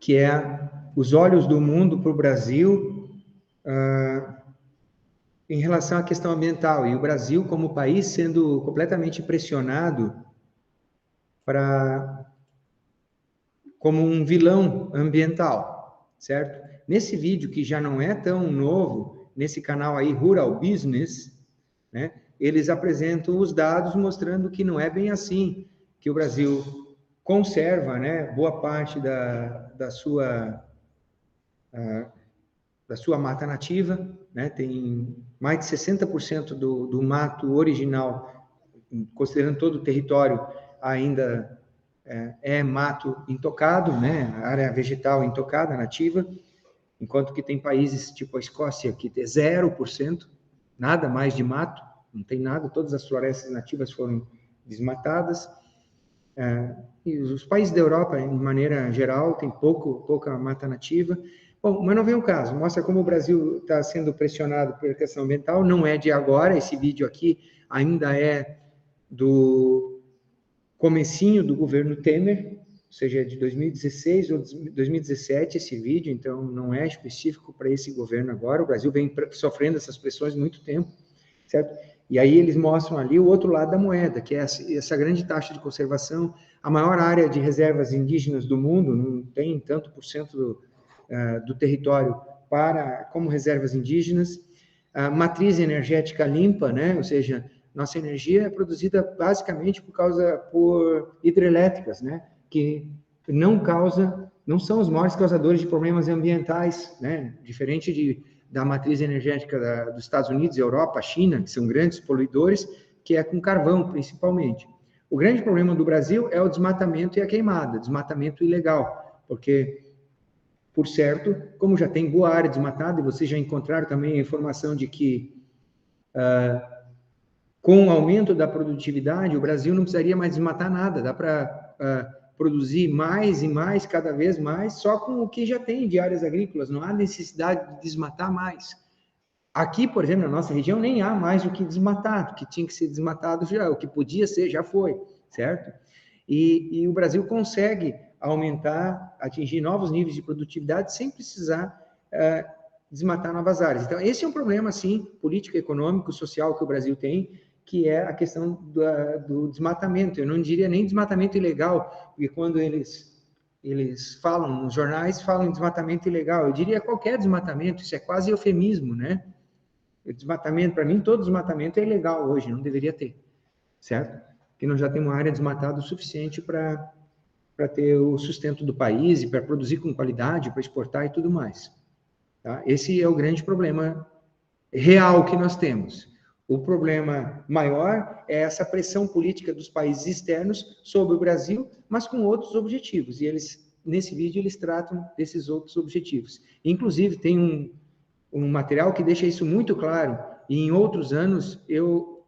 que é os olhos do mundo para o Brasil em relação à questão ambiental, e o Brasil como país sendo completamente pressionado como um vilão ambiental, certo? Nesse vídeo, que já não é tão novo, nesse canal aí, Rural Business, né, eles apresentam os dados mostrando que não é bem assim, que o Brasil conserva, né, boa parte da sua mata nativa, né, tem mais de 60% do mato original, considerando todo o território, ainda é mato intocado, né, área vegetal intocada, nativa, enquanto que tem países tipo a Escócia, que tem 0%, nada mais de mato, não tem nada, todas as florestas nativas foram desmatadas. E os países da Europa, de maneira geral, tem pouca mata nativa. Bom, mas não vem o caso, mostra como o Brasil está sendo pressionado pela questão ambiental, não é de agora, esse vídeo aqui ainda é do comecinho do governo Temer, ou seja, de 2016 ou 2017 esse vídeo, então não é específico para esse governo agora, o Brasil vem sofrendo essas pressões há muito tempo, certo? E aí eles mostram ali o outro lado da moeda, que é essa grande taxa de conservação, a maior área de reservas indígenas do mundo, não tem tanto por cento do território como reservas indígenas, a matriz energética limpa, né? Ou seja, nossa energia é produzida basicamente por hidrelétricas, né? Que não são os maiores causadores de problemas ambientais, né? Diferente da matriz energética dos Estados Unidos, Europa, China, que são grandes poluidores, que é com carvão, principalmente. O grande problema do Brasil é o desmatamento e a queimada, desmatamento ilegal, porque, por certo, como já tem boa área desmatada, e vocês já encontraram também a informação de que com o aumento da produtividade, o Brasil não precisaria mais desmatar nada, dá para produzir mais e mais, cada vez mais, só com o que já tem de áreas agrícolas, não há necessidade de desmatar mais. Aqui, por exemplo, na nossa região, nem há mais o que desmatar, o que tinha que ser desmatado já, o que podia ser, já foi, certo? E o Brasil consegue aumentar, atingir novos níveis de produtividade sem precisar desmatar novas áreas. Então, esse é um problema, sim, político, econômico, social que o Brasil tem, que é a questão do desmatamento. Eu não diria nem desmatamento ilegal, porque quando eles falam, nos jornais, falam em desmatamento ilegal. Eu diria qualquer desmatamento, isso é quase eufemismo, né? O desmatamento, para mim, todo desmatamento é ilegal hoje, não deveria ter, certo? Porque nós já temos uma área desmatada o suficiente para ter o sustento do país e para produzir com qualidade, para exportar e tudo mais. Tá? Esse é o grande problema real que nós temos. O problema maior é essa pressão política dos países externos sobre o Brasil, mas com outros objetivos. E nesse vídeo, eles tratam desses outros objetivos. Inclusive, tem um material que deixa isso muito claro, e em outros anos eu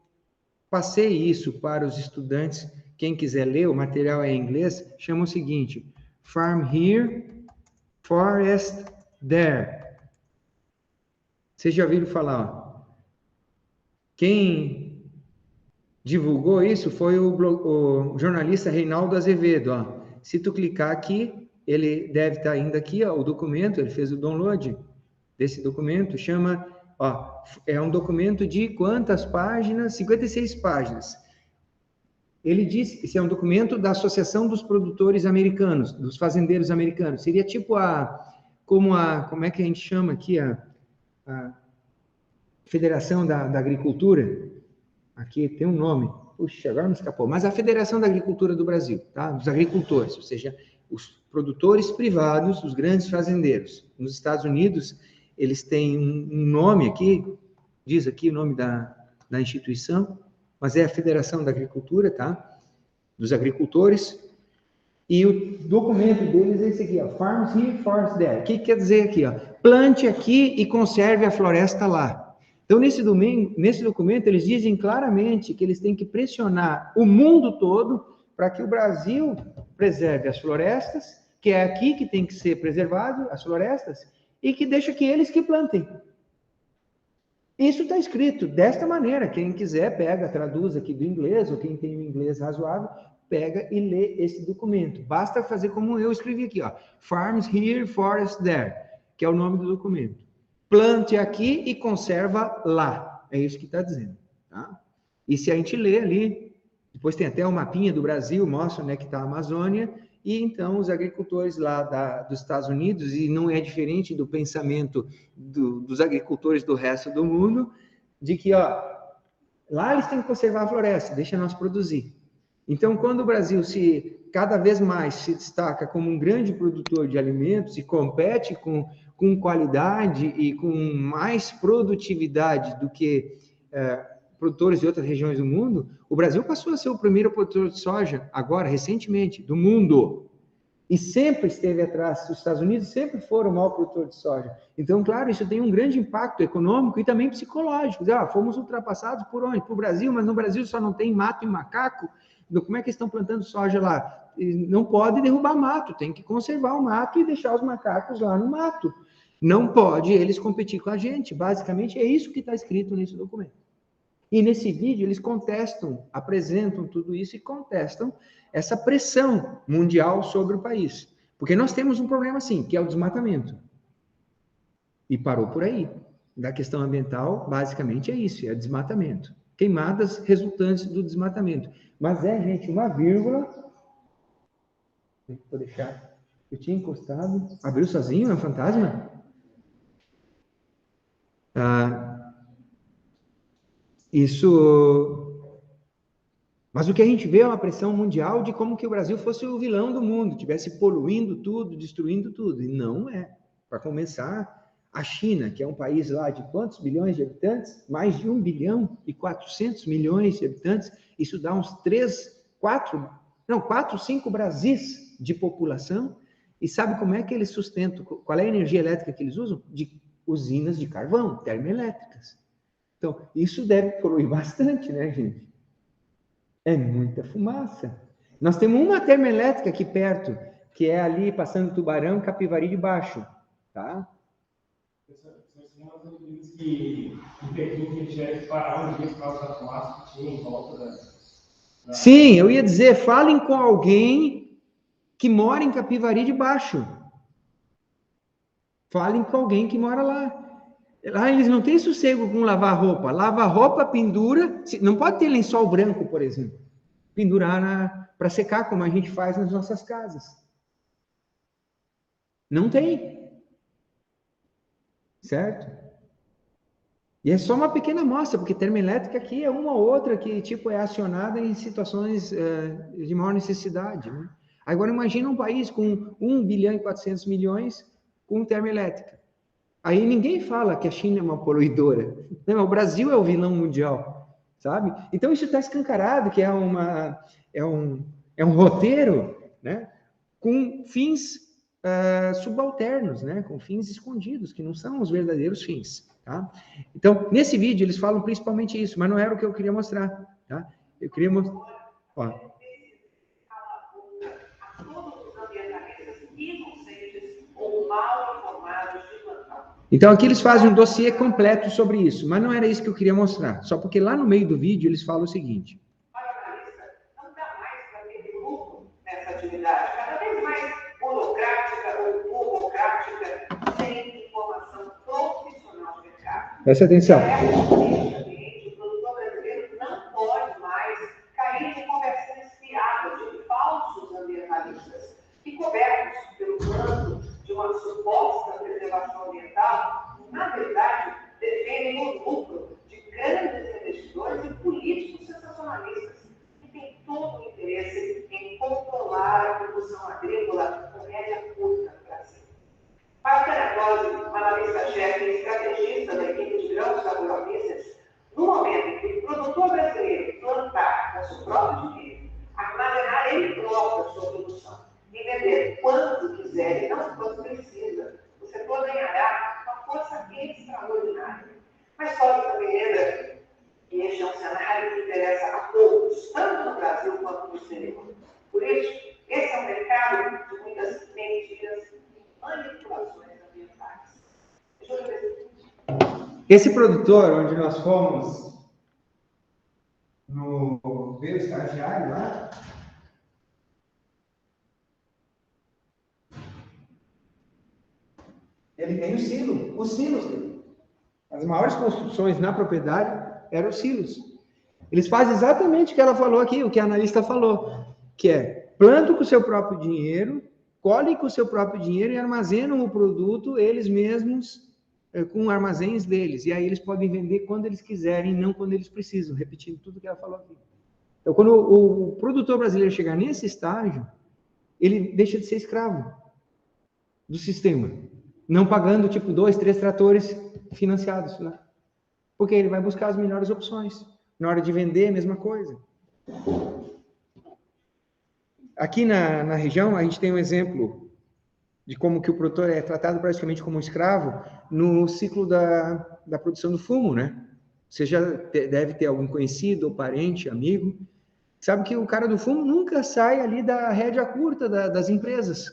passei isso para os estudantes. Quem quiser ler, o material é em inglês, chama o seguinte: Farm Here, Forest There. Vocês já ouviram falar? Quem divulgou isso foi o jornalista Reinaldo Azevedo. Ó. Se tu clicar aqui, ele deve estar ainda aqui, ó, o documento, ele fez o download desse documento, é um documento de quantas páginas? 56 páginas. Ele disse que esse é um documento da Associação dos Produtores Americanos, dos Fazendeiros Americanos. Seria tipo como é que a gente chama aqui, a Federação da Agricultura, aqui tem um nome, puxa, agora me escapou, mas a Federação da Agricultura do Brasil, tá? Dos agricultores, ou seja, os produtores privados, os grandes fazendeiros. Nos Estados Unidos, eles têm um nome aqui, diz aqui o nome da instituição, mas é a Federação da Agricultura, tá? Dos agricultores. E o documento deles é esse aqui, ó, Farms Here, Forest There. O que quer dizer aqui? Ó? Plante aqui e conserve a floresta lá. Então, nesse documento, eles dizem claramente que eles têm que pressionar o mundo todo para que o Brasil preserve as florestas, que é aqui que tem que ser preservado, as florestas, e que deixa que eles que plantem. Isso está escrito desta maneira. Quem quiser, pega, traduz aqui do inglês, ou quem tem um inglês razoável, pega e lê esse documento. Basta fazer como eu escrevi aqui, ó. Farms here, forest there, que é o nome do documento. Plante aqui e conserva lá. É isso que está dizendo, tá? E se a gente lê ali, depois tem até um mapinha do Brasil, mostra onde é que está a Amazônia, e então os agricultores lá dos Estados Unidos, e não é diferente do pensamento dos agricultores do resto do mundo, de que, ó, lá eles têm que conservar a floresta, deixa nós produzir. Então, quando o Brasil cada vez mais se destaca como um grande produtor de alimentos e compete com qualidade e com mais produtividade do que produtores de outras regiões do mundo, o Brasil passou a ser o primeiro produtor de soja, agora, recentemente, do mundo. E sempre esteve atrás. Os Estados Unidos sempre foram o maior produtor de soja. Então, claro, isso tem um grande impacto econômico e também psicológico. Fomos ultrapassados por onde? Por Brasil, mas no Brasil só não tem mato e macaco. Como é que estão plantando soja lá? Não pode derrubar mato, tem que conservar o mato e deixar os macacos lá no mato. Não pode eles competir com a gente. Basicamente, é isso que está escrito nesse documento. E nesse vídeo eles contestam, apresentam tudo isso e contestam essa pressão mundial sobre o país. Porque nós temos um problema, sim, que é o desmatamento. E parou por aí. Da questão ambiental, basicamente é isso, é desmatamento. Queimadas resultantes do desmatamento. Mas gente, uma vírgula. Vou deixar. Eu tinha encostado. Abriu sozinho? É um fantasma? Mas o que a gente vê é uma pressão mundial de como que o Brasil fosse o vilão do mundo, estivesse poluindo tudo, destruindo tudo. E não é. Para começar, a China, que é um país lá de quantos bilhões de habitantes? Mais de 1 bilhão e 400 milhões de habitantes. Isso dá uns 4, 5 Brasis de população. E sabe como é que eles sustentam? Qual é a energia elétrica que eles usam? De usinas de carvão, termoelétricas. Então, isso deve poluir bastante, né, gente? É muita fumaça. Nós temos uma termoelétrica aqui perto, que é ali passando Tubarão, Capivari de Baixo, tá? Que em Pequim tiver que parar um dia por causa da fumaça que tinha em volta da... Sim, eu ia dizer, falem com alguém que mora em Capivari de Baixo. Falem com alguém que mora lá. Lá eles não têm sossego com lavar roupa. Lava roupa, pendura. Não pode ter lençol branco, por exemplo. Pendurar para secar, como a gente faz nas nossas casas. Não tem. Certo? E é só uma pequena amostra, porque termoelétrica aqui é uma ou outra que tipo é acionada em situações de maior necessidade. Né? Agora imagina um país com 1 bilhão e 400 milhões com termoelétrica. Aí ninguém fala que a China é uma poluidora. Não, o Brasil é o vilão mundial, sabe? Então isso está escancarado que é um roteiro, né? Com fins subalternos, né? Com fins escondidos, que não são os verdadeiros fins. Tá? Então, nesse vídeo, eles falam principalmente isso, mas não era o que eu queria mostrar. Tá? Eu queria mostrar... Ó. Então, aqui eles fazem um dossiê completo sobre isso, mas não era isso que eu queria mostrar. Só porque lá no meio do vídeo eles falam o seguinte. Não dá mais para ter lucro nessa atividade, cada vez mais burocrática ou burocrática, sem informação profissional de mercado. Presta atenção. O produtor brasileiro não pode mais cair em conversões fiadas de falsos ambientalistas que, cobertos pelo manto de uma suposta preservação ambiental, na verdade, defendem o lucro de grandes investidores e políticos sensacionalistas que têm todo o interesse em controlar a produção agrícola com média curta no Brasil. Para Canacose, analista-chefe e estrategista da equipe de grãos da Agrobusiness, no momento em que o produtor brasileiro plantar com seu próprio dinheiro, armazenar ele próprio sua produção e vender quando quiser e não quando precisa, o setor ganhará uma força extraordinária. Mas só que também lembra que este é um cenário que interessa a todos, tanto no Brasil quanto no exterior. Por isso, esse é um mercado de muitas mentiras e manipulações ambientais. Esse produtor, onde nós fomos no ver o estagiário lá, Ele tem o silo, os silos dele. As maiores construções na propriedade eram os silos. Eles fazem exatamente o que ela falou aqui, o que a analista falou, que é plantam com o seu próprio dinheiro, colhem com o seu próprio dinheiro e armazenam o produto eles mesmos com armazéns deles. E aí eles podem vender quando eles quiserem, não quando eles precisam, repetindo tudo que ela falou aqui. Então, quando o produtor brasileiro chegar nesse estágio, ele deixa de ser escravo do sistema, não pagando tipo 2, 3 tratores financiados, né? Porque ele vai buscar as melhores opções. Na hora de vender, a mesma coisa. Aqui na região, a gente tem um exemplo de como que o produtor é tratado praticamente como um escravo no ciclo da produção do fumo, né? Você já deve ter algum conhecido, ou parente, amigo, sabe que o cara do fumo nunca sai ali da rédea curta das empresas,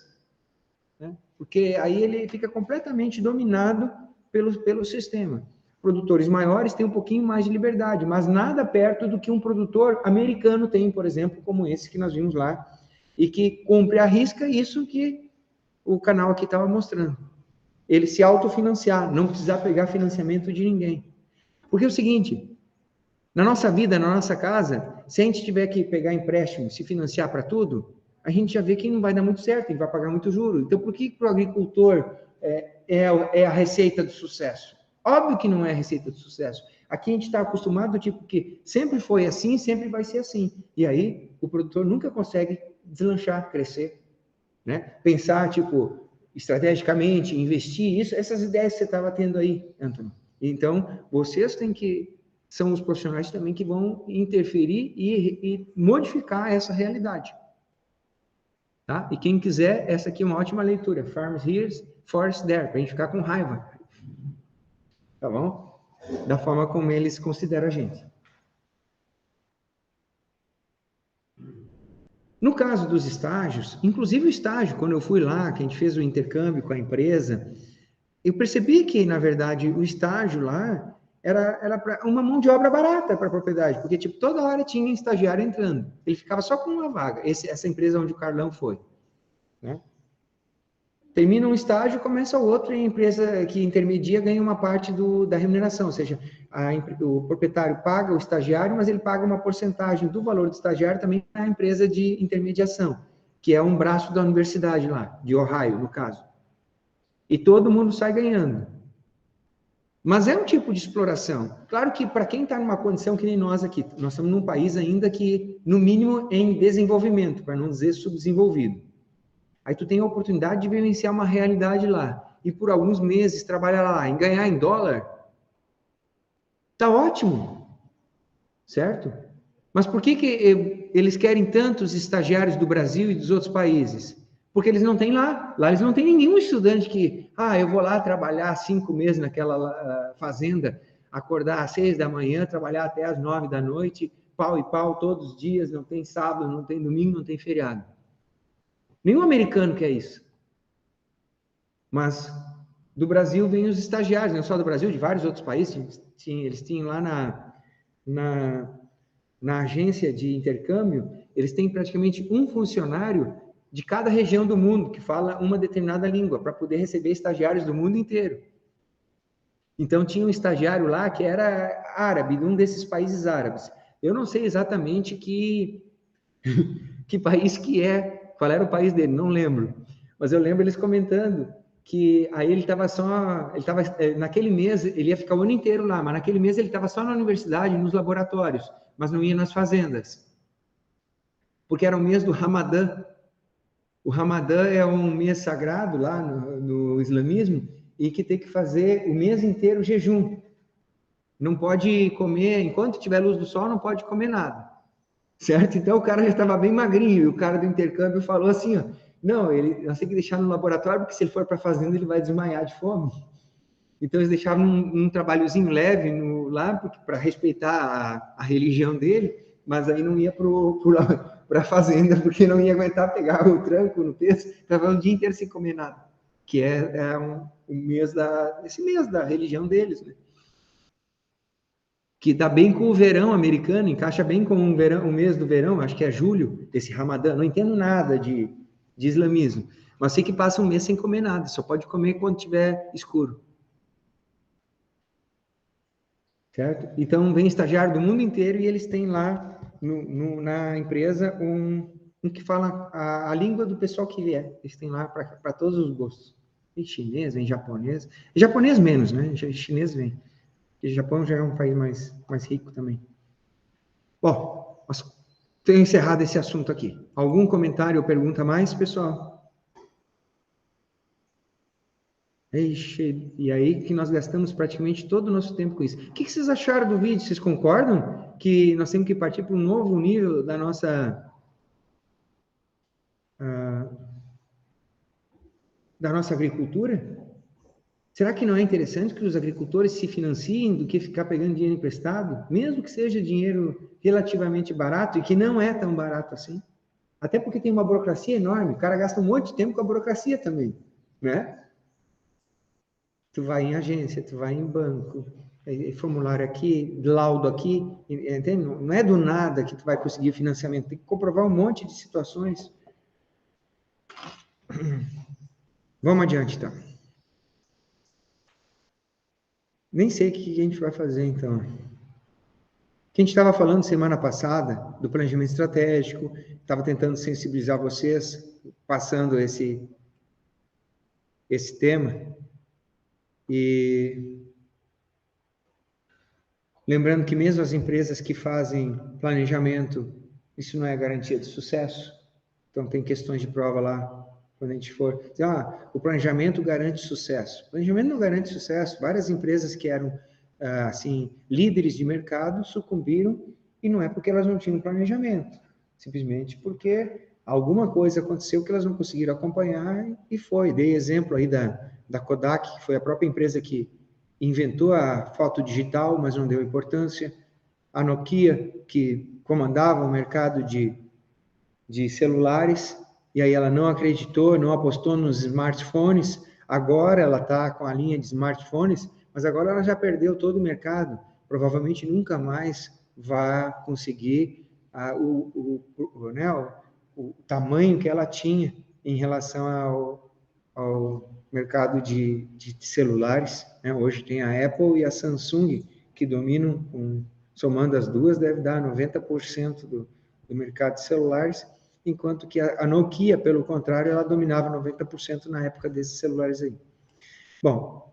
né? Porque aí ele fica completamente dominado pelo sistema. Produtores maiores têm um pouquinho mais de liberdade, mas nada perto do que um produtor americano tem, por exemplo, como esse que nós vimos lá, e que cumpre à risca isso que o canal aqui estava mostrando. Ele se autofinanciar, não precisar pegar financiamento de ninguém. Porque é o seguinte, na nossa vida, na nossa casa, se a gente tiver que pegar empréstimo, se financiar para tudo, a gente já vê que não vai dar muito certo, ele vai pagar muito juro. Então, por que para o agricultor é a receita do sucesso? Óbvio que não é a receita do sucesso. Aqui a gente está acostumado, tipo, que sempre foi assim, sempre vai ser assim. E aí, o produtor nunca consegue deslanchar, crescer, né? Pensar, tipo, estrategicamente, investir, isso, essas ideias que você estava tendo aí, Antônio. Então, vocês têm que, são os profissionais também que vão interferir e modificar essa realidade. Tá? E quem quiser, essa aqui é uma ótima leitura, Farms Here, Forests There, para a gente ficar com raiva. Tá bom? Da forma como eles consideram a gente. No caso dos estágios, inclusive o estágio, quando eu fui lá, que a gente fez o intercâmbio com a empresa, eu percebi que, na verdade, o estágio lá era uma mão de obra barata para a propriedade, porque, tipo, toda hora tinha estagiário entrando. Ele ficava só com uma vaga, essa empresa onde o Carlão foi, né? Termina um estágio, começa o outro, e a empresa que intermedia ganha uma parte da remuneração, ou seja, o proprietário paga o estagiário, mas ele paga uma porcentagem do valor do estagiário também à empresa de intermediação, que é um braço da universidade lá, de Ohio, no caso. E todo mundo sai ganhando. Mas é um tipo de exploração. Claro que para quem está numa condição que nem nós aqui, nós estamos num país ainda que, no mínimo, em desenvolvimento, para não dizer subdesenvolvido. Aí tu tem a oportunidade de vivenciar uma realidade lá. E por alguns meses trabalhar lá, em ganhar em dólar, tá ótimo. Certo? Mas por que eles querem tantos estagiários do Brasil e dos outros países? Porque eles não têm lá. Lá eles não têm nenhum estudante que, eu vou lá trabalhar 5 meses naquela fazenda, acordar às 6 da manhã, trabalhar até às 9 da noite, pau e pau todos os dias, não tem sábado, não tem domingo, não tem feriado. Nenhum americano quer isso. Mas do Brasil vêm os estagiários, não só do Brasil, de vários outros países. Eles tinham lá na agência de intercâmbio, eles têm praticamente um funcionário de cada região do mundo que fala uma determinada língua, para poder receber estagiários do mundo inteiro. Então, tinha um estagiário lá que era árabe, de um desses países árabes. Eu não sei exatamente que país que é, qual era o país dele, não lembro. Mas eu lembro eles comentando que aí ele estava naquele mês, ele ia ficar o ano inteiro lá, mas naquele mês ele estava só na universidade, nos laboratórios, mas não ia nas fazendas. Porque era o mês do Ramadã. O Ramadã é um mês sagrado lá no islamismo e que tem que fazer o mês inteiro jejum. Não pode comer, enquanto tiver luz do sol, não pode comer nada. Certo? Então o cara já estava bem magrinho e o cara do intercâmbio falou assim, ó, não, nós temos que deixar no laboratório porque se ele for para a fazenda ele vai desmaiar de fome. Então eles deixavam um trabalhozinho leve lá para respeitar a religião dele, mas aí não ia para a fazenda porque não ia aguentar pegar o tranco no peso, estava um dia inteiro sem comer nada, que esse mês da religião deles, né? Que dá bem com o verão americano, encaixa bem com o mês do verão, acho que é julho, desse Ramadã. Não entendo nada de islamismo, Mas sei que passa um mês sem comer nada, só pode comer quando tiver escuro. Certo? Então, vem estagiário do mundo inteiro e eles têm lá na empresa um que fala a língua do pessoal que vier. Eles têm lá para todos os gostos. Em chinês, em japonês. Em japonês menos, né? Em chinês vem. Porque o Japão já é um país mais rico também. Bom, tenho encerrado esse assunto aqui. Algum comentário ou pergunta mais, pessoal? Eixe, e aí que nós gastamos praticamente todo o nosso tempo com isso. O que vocês acharam do vídeo? Vocês concordam que nós temos que partir para um novo nível da nossa agricultura? Será que não é interessante que os agricultores se financiem do que ficar pegando dinheiro emprestado, mesmo que seja dinheiro relativamente barato e que não é tão barato assim? Até porque tem uma burocracia enorme, o cara gasta um monte de tempo com a burocracia também, né? Tu vai em agência, tu vai em banco, formulário aqui, laudo aqui, entende? Não é do nada que tu vai conseguir financiamento, tem que comprovar um monte de situações. Vamos adiante, então. Nem sei o que a gente vai fazer, então. Que a gente estava falando semana passada do planejamento estratégico, estava tentando sensibilizar vocês, passando esse tema. E lembrando que mesmo as empresas que fazem planejamento, isso não é garantia de sucesso. Então, tem questões de prova lá, quando a gente for dizer, o planejamento garante sucesso. O planejamento não garante sucesso. Várias empresas que eram, assim, líderes de mercado sucumbiram, e não é porque elas não tinham planejamento, simplesmente porque alguma coisa aconteceu que elas não conseguiram acompanhar e foi. Dei exemplo aí da Kodak, que foi a própria empresa que inventou a foto digital, mas não deu importância. A Nokia, que comandava o mercado de celulares, e aí ela não acreditou, não apostou nos smartphones. Agora ela está com a linha de smartphones, mas agora ela já perdeu todo o mercado. Provavelmente nunca mais vai conseguir o tamanho que ela tinha em relação ao mercado de celulares. Né? Hoje tem a Apple e a Samsung que dominam, somando as duas, deve dar 90% do mercado de celulares, enquanto que a Nokia, pelo contrário, ela dominava 90% na época desses celulares aí. Bom,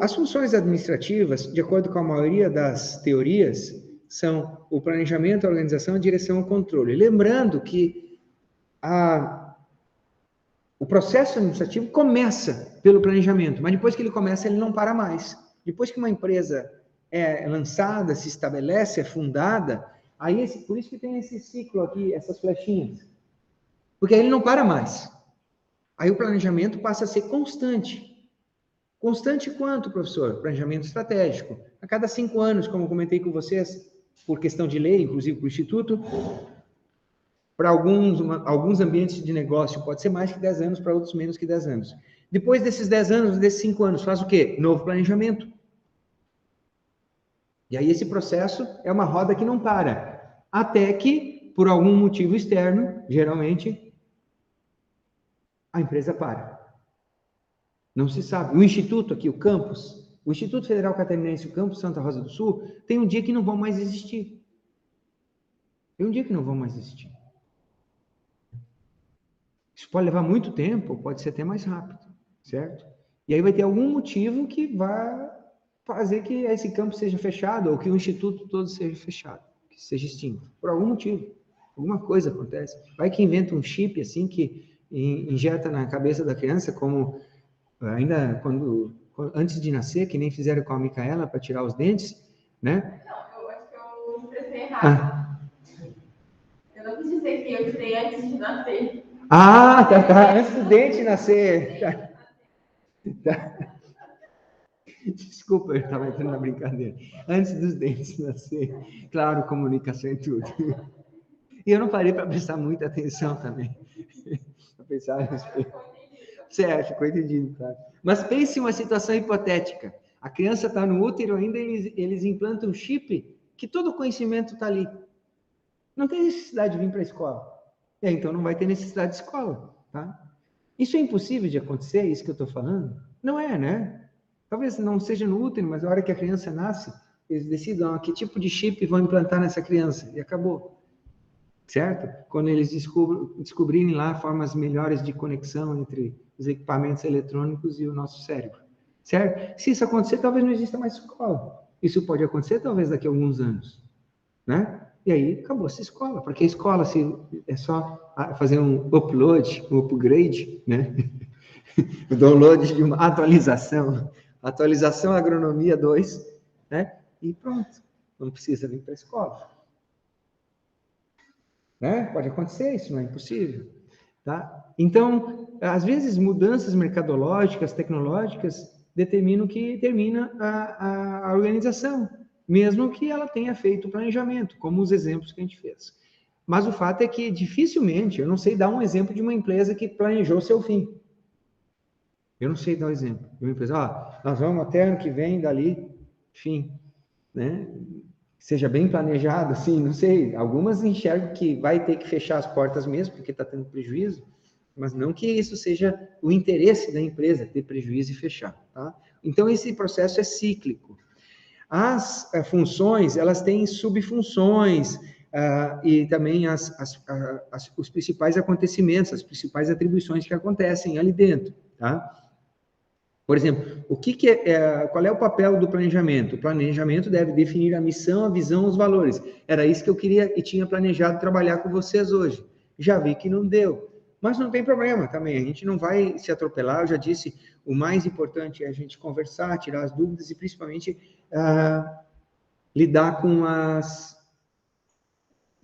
as funções administrativas, de acordo com a maioria das teorias, são o planejamento, a organização, a direção e o controle. Lembrando que o processo administrativo começa pelo planejamento, mas depois que ele começa, ele não para mais. Depois que uma empresa é lançada, se estabelece, é fundada, aí por isso que tem esse ciclo aqui, essas flechinhas. Porque aí ele não para mais. Aí o planejamento passa a ser constante. Constante quanto, professor? Planejamento estratégico. A cada 5 anos, como eu comentei com vocês, por questão de lei, inclusive para o Instituto, para alguns ambientes de negócio pode ser mais que 10 anos, para outros menos que 10 anos. Depois desses 10 anos, desses 5 anos, faz o quê? Novo planejamento. E aí esse processo é uma roda que não para, até que, por algum motivo externo, geralmente, a empresa para. Não se sabe. O Instituto aqui, o campus, o Instituto Federal Catarinense, o campus Santa Rosa do Sul, tem um dia que não vão mais existir. Tem um dia que não vão mais existir. Isso pode levar muito tempo, pode ser até mais rápido, certo? E aí vai ter algum motivo que vai fazer que esse campo seja fechado, ou que o instituto todo seja fechado, que seja extinto, por algum motivo. Alguma coisa acontece. Vai que inventa um chip assim que injeta na cabeça da criança, como ainda antes de nascer, que nem fizeram com a Micaela para tirar os dentes, né? Não, eu acho que eu expressei errado. Eu não quis dizer que eu tirei antes de nascer. Tá. Antes do dente nascer. Tá. Desculpa, eu estava entrando na brincadeira. Antes dos dentes nascer. Claro, comunicação e tudo. E eu não parei para prestar muita atenção também. Para pensar a respeito. Certo, ficou entendido, claro. Mas pense em uma situação hipotética. A criança está no útero ainda, eles implantam um chip que todo o conhecimento está ali. Não tem necessidade de vir para a escola. Então não vai ter necessidade de escola. tá? Isso é impossível de acontecer, isso que eu estou falando? Não é, né? Talvez não seja no útero, mas a hora que a criança nasce, eles decidam que tipo de chip vão implantar nessa criança, e acabou. Certo? Quando eles descobrirem lá formas melhores de conexão entre os equipamentos eletrônicos e o nosso cérebro. Certo? Se isso acontecer, talvez não exista mais escola. Isso pode acontecer talvez daqui a alguns anos, né? E aí acabou essa escola, porque a escola é só fazer um upload, um upgrade, né? O download de uma atualização agronomia 2, né? E pronto, não precisa vir para a escola. Né? Pode acontecer, isso não é impossível. Tá? Então, às vezes, mudanças mercadológicas, tecnológicas, determinam que termina a organização, mesmo que ela tenha feito o planejamento, como os exemplos que a gente fez. Mas o fato é que, dificilmente, eu não sei dar um exemplo de uma empresa que planejou seu fim. Eu não sei dar um exemplo. De uma empresa, nós vamos até ano que vem, dali, fim. Né? Seja bem planejado, assim, não sei, algumas enxergam que vai ter que fechar as portas mesmo, porque está tendo prejuízo, mas não que isso seja o interesse da empresa, ter prejuízo e fechar, tá? Então, esse processo é cíclico. As funções, elas têm subfunções, e também os principais acontecimentos, as principais atribuições que acontecem ali dentro, tá? Por exemplo, qual é o papel do planejamento? O planejamento deve definir a missão, a visão, os valores. Era isso que eu queria e tinha planejado trabalhar com vocês hoje. Já vi que não deu. Mas não tem problema também, a gente não vai se atropelar. Eu já disse, o mais importante é a gente conversar, tirar as dúvidas e principalmente lidar com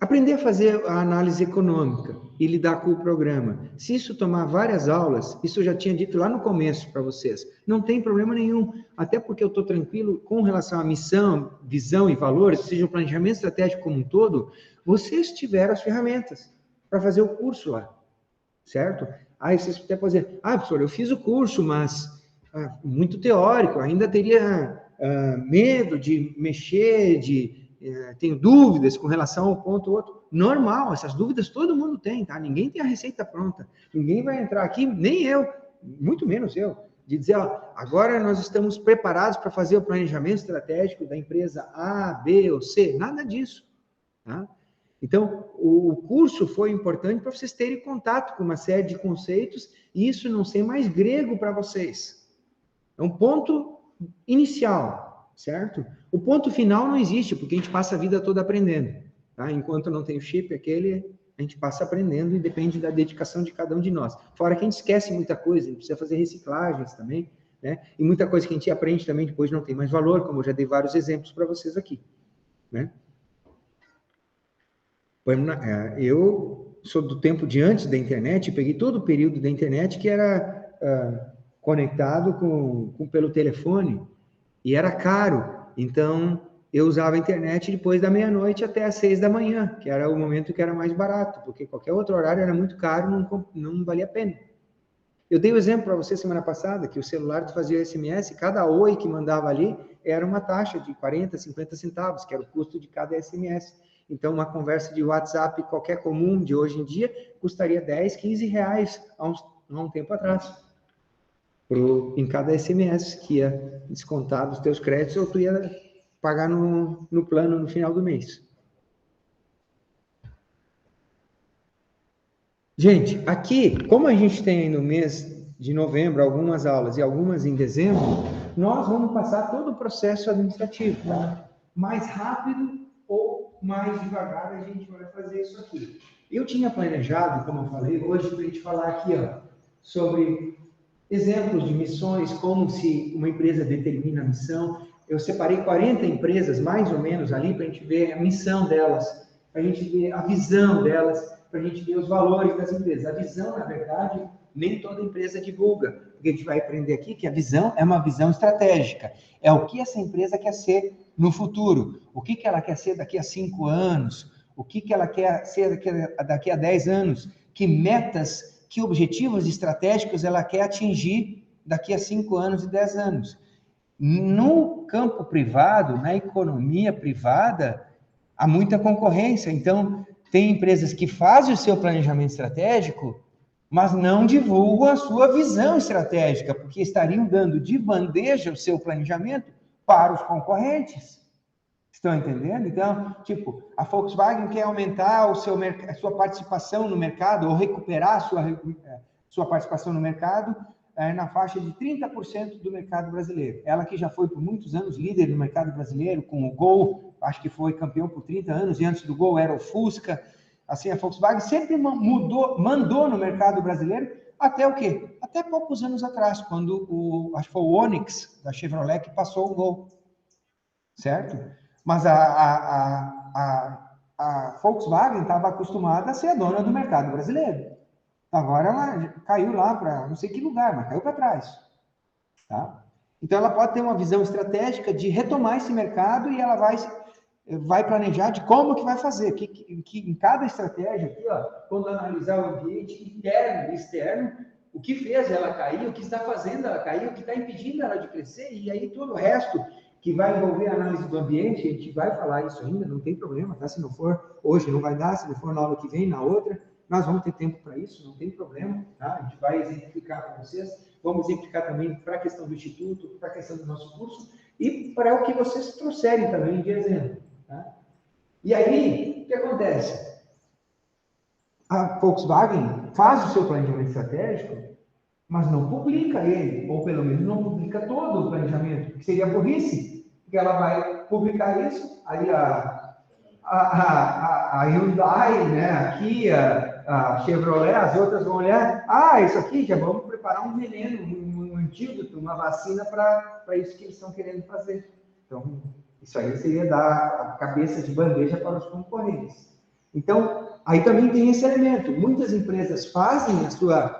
aprender a fazer a análise econômica e lidar com o programa. Se isso tomar várias aulas, isso eu já tinha dito lá no começo para vocês, não tem problema nenhum, até porque eu estou tranquilo com relação à missão, visão e valores, seja o planejamento estratégico como um todo, vocês tiveram as ferramentas para fazer o curso lá, certo? Aí vocês até podem dizer, professor, eu fiz o curso, mas muito teórico, ainda teria medo de mexer, tenho dúvidas com relação ao ponto ou outro. Normal, essas dúvidas todo mundo tem, tá? Ninguém tem a receita pronta. Ninguém vai entrar aqui, nem eu, muito menos eu, de dizer, agora nós estamos preparados para fazer o planejamento estratégico da empresa A, B ou C. Nada disso, tá? Então, o curso foi importante para vocês terem contato com uma série de conceitos e isso não ser mais grego para vocês. É um ponto inicial. Certo? O ponto final não existe, porque a gente passa a vida toda aprendendo. Tá? Enquanto não tem o chip, a gente passa aprendendo e depende da dedicação de cada um de nós. Fora que a gente esquece muita coisa, a gente precisa fazer reciclagens também, né? E muita coisa que a gente aprende também depois não tem mais valor, como eu já dei vários exemplos para vocês aqui. Né? Eu sou do tempo de antes da internet, peguei todo o período da internet que era conectado pelo telefone, e era caro, então eu usava a internet depois da meia-noite até às 6 da manhã, que era o momento que era mais barato, porque qualquer outro horário era muito caro, não valia a pena. Eu dei o exemplo para você semana passada, que o celular fazia SMS, cada oi que mandava ali era uma taxa de 40, 50 centavos, que era o custo de cada SMS. Então, uma conversa de WhatsApp qualquer comum de hoje em dia custaria 10, 15 reais há um tempo atrás. Em cada SMS que ia descontar dos teus créditos, ou tu ia pagar no plano no final do mês. Gente, aqui, como a gente tem no mês de novembro algumas aulas e algumas em dezembro, nós vamos passar todo o processo administrativo, tá? Mais rápido ou mais devagar a gente vai fazer isso aqui. Eu tinha planejado, como eu falei, hoje para a gente falar aqui, sobre exemplos de missões, como se uma empresa determina a missão. Eu separei 40 empresas, mais ou menos, ali, para a gente ver a missão delas, para a gente ver a visão delas, para a gente ver os valores das empresas. A visão, na verdade, nem toda empresa divulga, porque a gente vai aprender aqui que a visão é uma visão estratégica. É o que essa empresa quer ser no futuro, o que ela quer ser daqui a 5 anos, o que ela quer ser daqui a 10 anos, que metas, que objetivos estratégicos ela quer atingir daqui a 5 anos e 10 anos. No campo privado, na economia privada, há muita concorrência. Então, tem empresas que fazem o seu planejamento estratégico, mas não divulgam a sua visão estratégica, porque estariam dando de bandeja o seu planejamento para os concorrentes. Estão entendendo? Então, tipo, a Volkswagen quer aumentar a sua participação no mercado, ou recuperar a sua participação no mercado na faixa de 30% do mercado brasileiro. Ela que já foi por muitos anos líder no mercado brasileiro, com o Gol, acho que foi campeão por 30 anos, e antes do Gol era o Fusca. Assim, a Volkswagen sempre mandou no mercado brasileiro até o quê? Até poucos anos atrás, quando acho que foi o Onix da Chevrolet que passou o Gol. Certo? Mas a Volkswagen estava acostumada a ser a dona do mercado brasileiro. Agora ela caiu lá para não sei que lugar, mas caiu para trás. Tá? Então ela pode ter uma visão estratégica de retomar esse mercado e ela vai planejar de como que vai fazer, que em cada estratégia aqui, ó, quando analisar o ambiente interno e externo, o que fez ela cair, o que está fazendo ela cair, o que está impedindo ela de crescer, e aí todo o resto que vai envolver a análise do ambiente, a gente vai falar isso ainda, não tem problema, tá? Se não for hoje, não vai dar, se não for na aula que vem, na outra, nós vamos ter tempo para isso, não tem problema, tá? A gente vai exemplificar para vocês, vamos exemplificar também para a questão do Instituto, para a questão do nosso curso, e para o que vocês trouxerem também de exemplo. Tá? E aí, o que acontece? A Volkswagen faz o seu planejamento estratégico, mas não publica ele, ou pelo menos não publica todo o planejamento, que seria burrice, porque ela vai publicar isso, aí a Hyundai, né, aqui, a Chevrolet, as outras vão olhar, isso aqui, já vamos preparar um veneno, um antídoto, uma vacina para isso que eles estão querendo fazer. Então, isso aí seria dar a cabeça de bandeja para os concorrentes. Então, aí também tem esse elemento. Muitas empresas fazem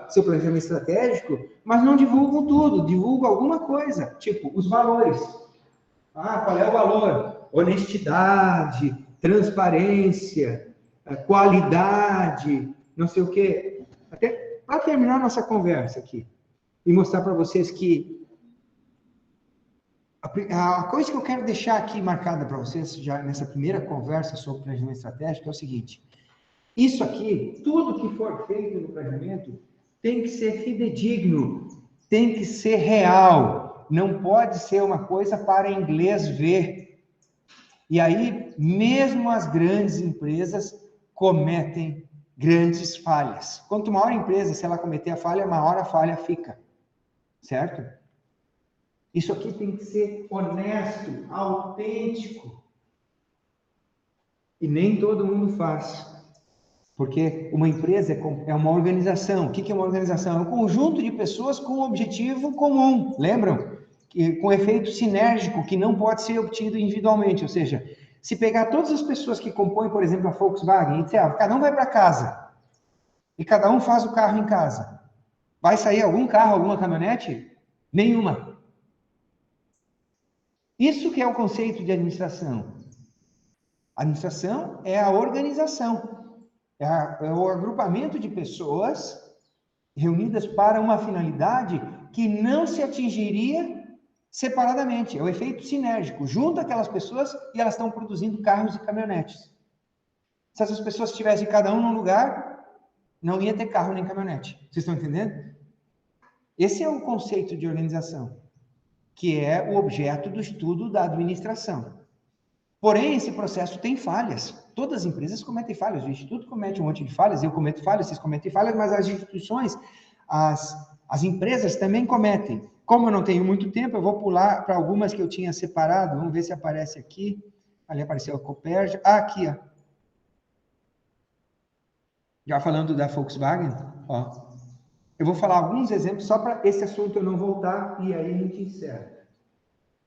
seu planejamento estratégico, mas não divulgam tudo, divulgam alguma coisa, tipo os valores. Qual é o valor? Honestidade, transparência, qualidade, não sei o quê. Até para terminar nossa conversa aqui e mostrar para vocês que a coisa que eu quero deixar aqui marcada para vocês, já nessa primeira conversa sobre planejamento estratégico, é o seguinte: isso aqui, tudo que for feito no planejamento, tem que ser fidedigno, tem que ser real, não pode ser uma coisa para inglês ver. E aí, mesmo as grandes empresas cometem grandes falhas. Quanto maior a empresa, se ela cometer a falha, maior a falha fica. Certo? Isso aqui tem que ser honesto, autêntico. E nem todo mundo faz. Porque uma empresa é uma organização. O que é uma organização? É um conjunto de pessoas com um objetivo comum. Lembram? Com efeito sinérgico, que não pode ser obtido individualmente. Ou seja, se pegar todas as pessoas que compõem, por exemplo, a Volkswagen, e disser, cada um vai para casa, e cada um faz o carro em casa, vai sair algum carro, alguma caminhonete? Nenhuma. Isso que é o conceito de administração. A administração é a organização, é o agrupamento de pessoas reunidas para uma finalidade que não se atingiria separadamente. É o efeito sinérgico. Junta aquelas pessoas e elas estão produzindo carros e caminhonetes. Se essas pessoas estivessem cada um num lugar, não ia ter carro nem caminhonete. Vocês estão entendendo? Esse é o conceito de organização, que é o objeto do estudo da administração. Porém, esse processo tem falhas. Todas as empresas cometem falhas. O Instituto comete um monte de falhas, eu cometo falhas, vocês cometem falhas, mas as instituições, as empresas também cometem. Como eu não tenho muito tempo, eu vou pular para algumas que eu tinha separado. Vamos ver se aparece aqui. Ali apareceu a Copérgia. Aqui, ó. Já falando da Volkswagen, ó. Eu vou falar alguns exemplos só para esse assunto eu não voltar e aí a gente encerra.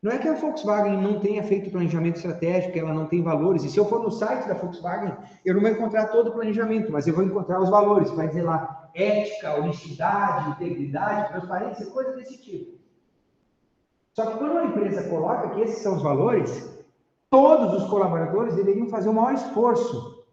Não é que a Volkswagen não tenha feito planejamento estratégico, que ela não tem valores. E se eu for no site da Volkswagen, eu não vou encontrar todo o planejamento, mas eu vou encontrar os valores. Vai dizer lá, ética, honestidade, integridade, transparência, coisa desse tipo. Só que quando uma empresa coloca que esses são os valores, todos os colaboradores deveriam fazer o maior esforço.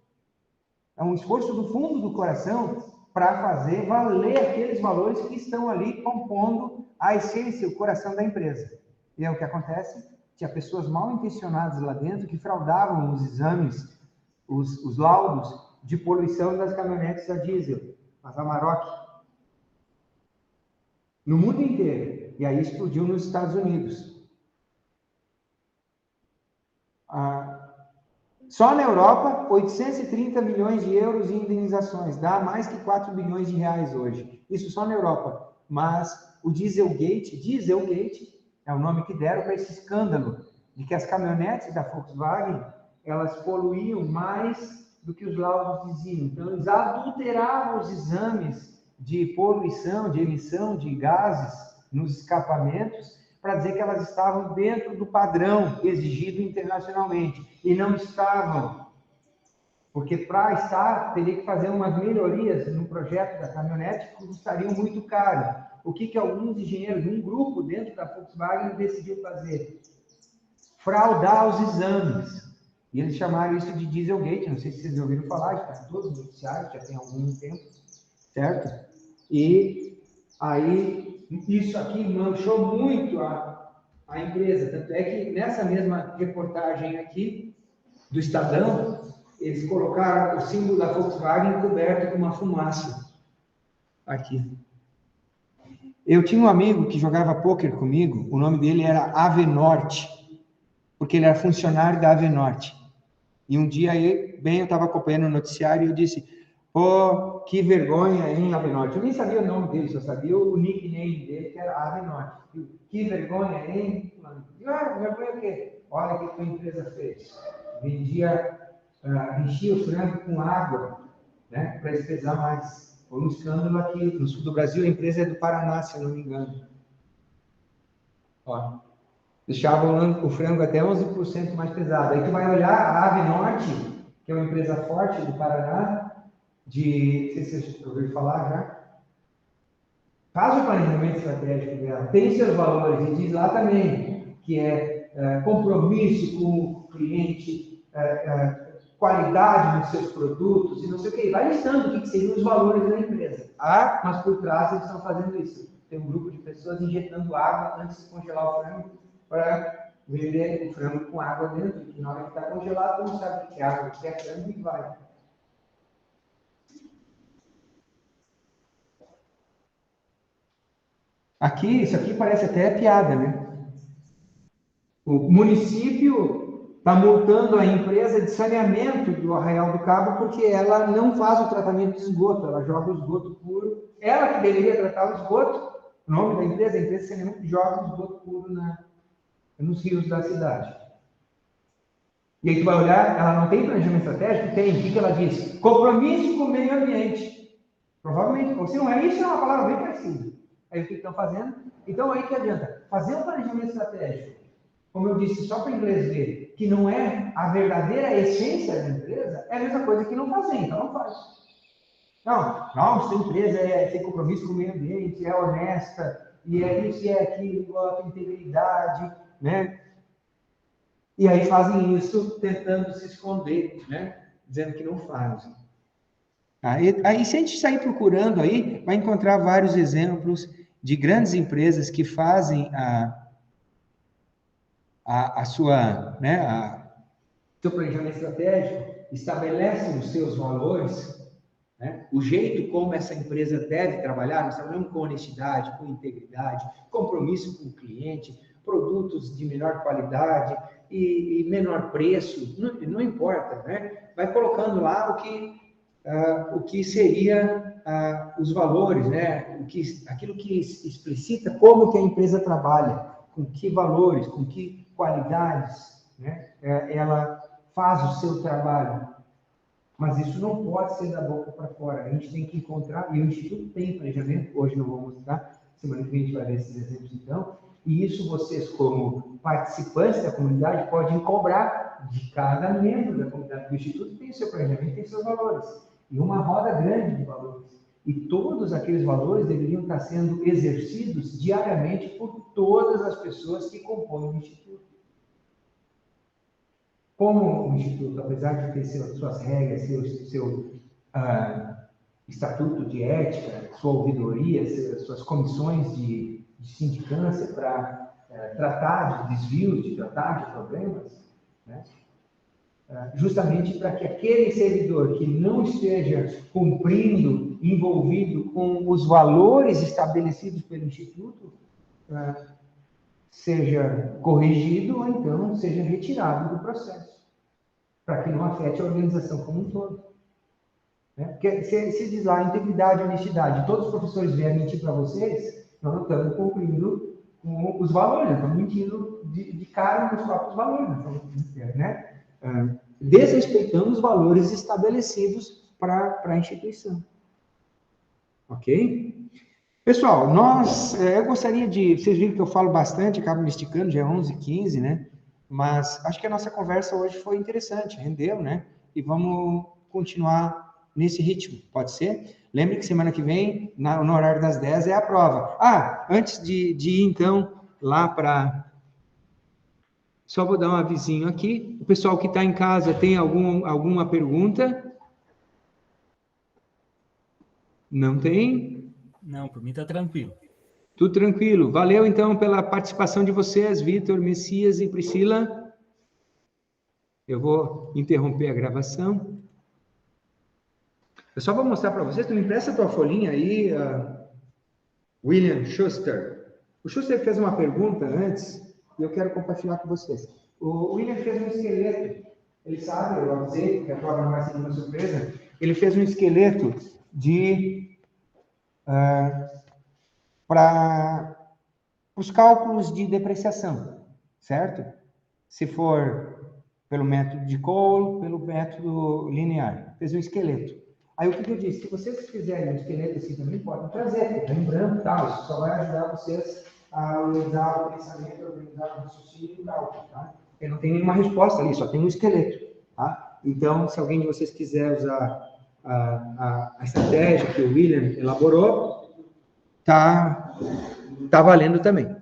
É um esforço do fundo do coração para fazer valer aqueles valores que estão ali compondo a essência, o coração da empresa. E é o que acontece, tinha pessoas mal intencionadas lá dentro que fraudavam os exames, os laudos de poluição das caminhonetes a diesel, as Amarok. no mundo inteiro. E aí explodiu nos Estados Unidos. Só na Europa, 830 milhões de euros em indenizações, dá mais que 4 bilhões de reais hoje. Isso só na Europa. Mas o Dieselgate é o nome que deram para esse escândalo de que as caminhonetes da Volkswagen, elas poluíam mais do que os laudos diziam. Então, eles adulteravam os exames de poluição, de emissão de gases nos escapamentos, para dizer que elas estavam dentro do padrão exigido internacionalmente. E não estavam. Porque para estar, teria que fazer umas melhorias no projeto da caminhonete que custariam muito caro. O que alguns engenheiros, um grupo dentro da Volkswagen, decidiu fazer? Fraudar os exames. E eles chamaram isso de Dieselgate, não sei se vocês ouviram falar, está em todos os noticiários, já tem algum tempo, certo? E aí, isso aqui manchou muito a empresa. Tanto é que nessa mesma reportagem aqui, do Estadão, eles colocaram o símbolo da Volkswagen coberto com uma fumaça. Aqui. Eu tinha um amigo que jogava pôquer comigo, o nome dele era Avenorte, porque ele era funcionário da Avenorte. E um dia, eu estava acompanhando o noticiário e eu disse, pô, que vergonha, hein, Avenorte? Eu nem sabia o nome dele, só sabia o nickname dele, que era Avenorte. Que vergonha, hein? Vergonha o quê? Olha o que a tua empresa fez. Enchia o frango com água, né, para espesar mais. Foi um escândalo aqui no sul do Brasil, a empresa é do Paraná, se eu não me engano. Ó, deixavam o frango até 11% mais pesado. Aí tu vai olhar a Avenorte, que é uma empresa forte do Paraná, não sei se vocês ouviram falar já, faz o planejamento estratégico dela, tem seus valores, e diz lá também que compromisso com o cliente, qualidade nos seus produtos, e não sei o que, vai listando o que seriam os valores da empresa. Mas por trás eles estão fazendo isso. Tem um grupo de pessoas injetando água antes de congelar o frango, para vender o frango com água dentro, que na hora que está congelado, não sabe o que é água, o que é frango, e vai. Isso aqui parece até piada, né? O município está multando a empresa de saneamento do Arraial do Cabo porque ela não faz o tratamento de esgoto, ela joga o esgoto puro. Ela que deveria tratar o esgoto, o nome da empresa, a empresa de saneamento, joga o esgoto puro nos rios da cidade. E aí tu vai olhar, ela não tem planejamento estratégico? Tem. O que ela diz? Compromisso com o meio ambiente. Provavelmente, ou se não é isso, é uma palavra bem parecida. Aí o que estão fazendo? Então aí que adianta? Fazer um planejamento estratégico, como eu disse, só para o inglês ver, que não é a verdadeira essência da empresa, é a mesma coisa que não fazer, então não faz. Não, se a empresa tem compromisso com o meio ambiente, é honesta, e é isso e é aquilo, tem integridade, né? E aí fazem isso tentando se esconder, né? Dizendo que não fazem. Aí se a gente sair procurando aí, vai encontrar vários exemplos de grandes empresas que fazem seu planejamento estratégico, estabelecem os seus valores, né? O jeito como essa empresa deve trabalhar, nós trabalhamos com honestidade, com integridade, compromisso com o cliente, produtos de melhor qualidade e menor preço, não importa, né? Vai colocando lá o que seria os valores, né? Aquilo que explicita como que a empresa trabalha, com que valores, com que qualidades, né? Ela faz o seu trabalho. Mas isso não pode ser da boca para fora. A gente tem que encontrar, e o Instituto tem planejamento, hoje não vou mostrar, semana que vem a gente vai ver esses exemplos então, e isso vocês, como participantes da comunidade, podem cobrar de cada membro da comunidade. O Instituto tem o seu planejamento, tem seus valores, e uma roda grande de valores. E todos aqueles valores deveriam estar sendo exercidos diariamente por todas as pessoas que compõem o Instituto. Como o Instituto, apesar de ter suas regras, seu estatuto de ética, sua ouvidoria, suas comissões de sindicância para tratar de desvios, de tratar de problemas, né? Justamente para que aquele servidor que não esteja cumprindo envolvido com os valores estabelecidos pelo Instituto seja corrigido ou então seja retirado do processo, para que não afete a organização como um todo. Porque se diz lá integridade e honestidade, todos os professores vierem mentir para vocês, nós não estamos cumprindo com os valores, nós estamos mentindo de cara nos próprios valores, né? Desrespeitando os valores estabelecidos para a instituição. Ok? Pessoal, eu gostaria de... Vocês viram que eu falo bastante, acabo me esticando, já é 11h15, né? Mas acho que a nossa conversa hoje foi interessante, rendeu, né? E vamos continuar nesse ritmo, pode ser? Lembre que semana que vem, no horário das 10, é a prova. Antes de ir, então, lá para... Só vou dar um avisinho aqui. O pessoal que está em casa tem alguma pergunta? Não tem? Não, por mim está tranquilo. Tudo tranquilo. Valeu, então, pela participação de vocês, Vitor, Messias e Priscila. Eu vou interromper a gravação. Eu só vou mostrar para vocês. Tu me empresta a tua folhinha aí, William Schuster. O Schuster fez uma pergunta antes e eu quero compartilhar com vocês. O William fez um esqueleto. Ele sabe, eu avisei, que a prova não vai ser uma surpresa. Ele fez um esqueleto para os cálculos de depreciação, certo? Se for pelo método de Cole, pelo método linear. Fez um esqueleto. Aí o que eu disse? Se vocês fizerem um esqueleto assim também, podem trazer, lembrando e tal. Isso só vai ajudar vocês a organizar o pensamento, a organizar o raciocínio e tal, tá? Porque não tem nenhuma resposta ali, só tem um esqueleto, tá? Então, se alguém de vocês quiser usar a estratégia que o William elaborou, tá valendo também.